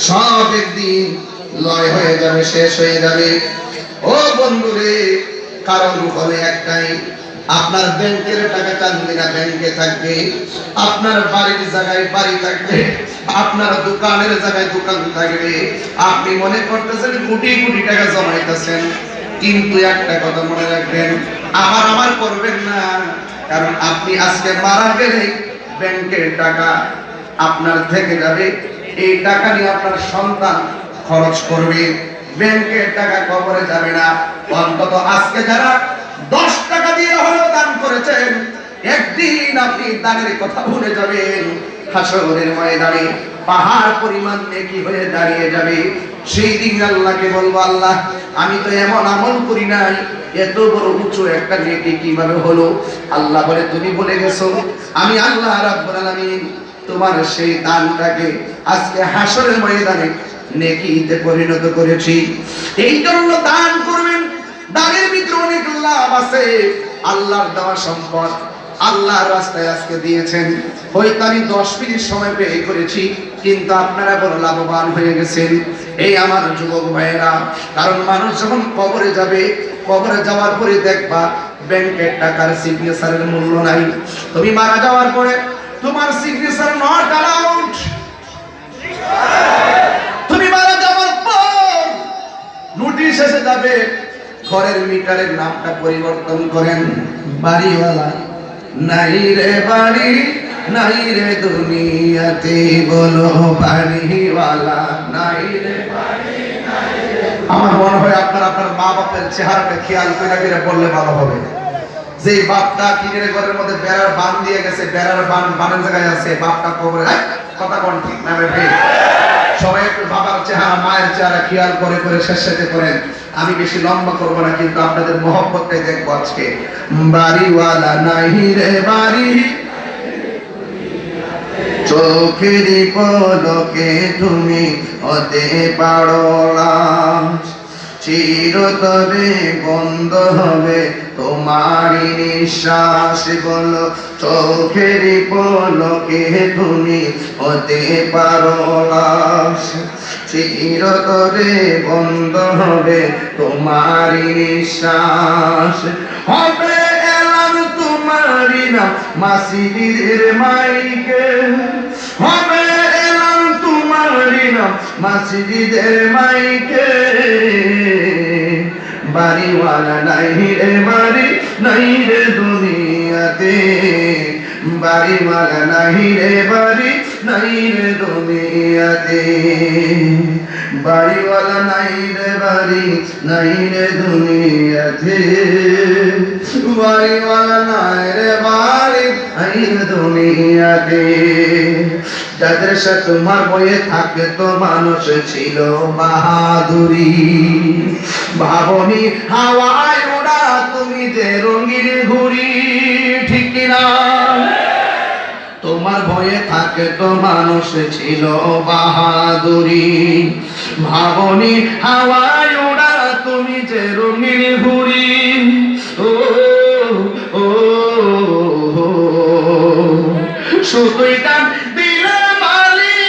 সব একদিন লয় হয়ে যাবে, শেষ হয়ে যাবে। ও বন্ধুরে, কারণ হলো একটাই, আপনার ব্যাংকের টাকা চান্দিনা ব্যাংকে থাকবে, আপনার বাড়ির জায়গায় বাড়ি থাকবে, আপনার দোকানের জায়গায় দোকান থাকবে। আপনি মনে করতেছেন কোটি কোটি টাকা জমাইতেছেন, কিন্তু একটা কথা মনে রাখবেন, আমার করবেন না। কারণ আপনি আজকে মারা গেলে ব্যাংকের টাকা আপনার থেকে যাবে, এই টাকা নিয়ে আপনার সন্তান খরচ করবে, ব্যাংকের টাকা কবরে যাবে না। অন্তত আজকে যারা 10 টাকা দিয়ে হলেও দান করেছেন, একদিন আপনি দানের কথা ভুলে যাবেন। হাসরের ময়দানে পাহাড় পরিমাণ নেকি হয়ে দাঁড়িয়ে যাবে। সেই দিন আল্লাহকে বলবো, আল্লাহ আমি তো এমন আমল করি নাই, এত বড় উঁচু একটা নেকি কিভাবে হলো? আল্লাহ বলে, তুমি বলে গেছো, আমি আল্লাহ রাব্বুল আলামিন তোমার সেই দানটাকে আজকে হাসরের ময়দানে নেকিতে পরিণত করেছি। এই জন্য দান করবেন, দানের ভিতরে অনেক লাভ আছে। আল্লাহর দেওয়া সম্পদ আল্লাহর রাস্তায় আজকে দিয়েছেন, হয়তো আমি 10 মিনিট সময় ব্যয় করেছি, কিন্তু আপনারা বড় লাভবান হয়ে গেছেন। এই আমার যুবক ভাইয়েরা, কারণ মানুষ যখন কবরে যাবে, কবরে যাওয়ার পরে দেখবা ব্যাংকের টাকার সিগনেচারের মূল্য নাই। তুমি মারা যাওয়ার পরে তোমার সিগনেচার নট অ্যালাউড। তুমি মারা যাওয়ার পর নোটিশ এসে যাবে, ঘরের মিটারের নামটা পরিবর্তন করেন, বাড়িওয়ালা নাই রে বাড়ি, নাই রে দুনিয়াতে, বলো বাড়িওয়ালা নাই রে বাড়ি, নাই রে। আমার মনে হয় আপনার মা বাপের চেহারাটা খেয়াল করে বললে ভালো হবে। যে বাপটা টিনের ঘরের মধ্যে বেড়ার বান দিয়ে গেছে, বেড়ার বানের জায়গায় আছে, বাপটা কবরে, কথা কোন ঠিক না রে? সবাই একটু বাবার চেহারা মায়ের চেহারা খেয়াল করে শেষে করেন। আমি বেশি লম্বা করবো না, কিন্তু আপনাদের মহব্বতটাই দেখবো আজকে। বাড়িওয়ালা নাই রে বাড়ি, চোখের পলকে তুমি হতে পারো না, চিরতরে বন্ধ হবে তোমারই নিঃশ্বাস, বলো চোখের পলকে তুমি হতে পারো না, চিরতরে বন্ধ হবে তোমারই নিঃশ্বাস। হবে এলান তোমারই নাম মাসিদের মাইকে, হবে এলান তোমারই নাম মাসিদের মাইকে, বাড়িওয়ালা নাই রে বাড়ি, নাই রে দুনিয়াতে, বাড়িওয়ালা নাই রে বাড়ি, নাই রে দুনিয়াতে, বাড়িওয়ালা নাই রে বাড়ি, নাই রে দুনিয়াতে, বাড়িওয়ালা নাই রে বাড়ি, নাই রে দুনিয়াতে। যাদের সাথে তোমার বয়ে থাকে তো মানুষ ছিল বাহাদুরি, ভাবনি হাওয়ায় ওড়া তুমি যে রঙিন ঘুড়ি, ঠিক কিনা? তোমার ভয়ে থাকে তো মানুষ ছিল বাহাদুরি, ভাবনি হাওয়ায় ওড়া তুমি যে রঙিন ঘুড়ি। ও ও শুধুই টান দিলে মালিক,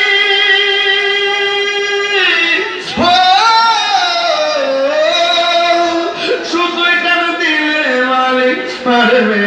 শুধুই টান দিলে মালিক পারবে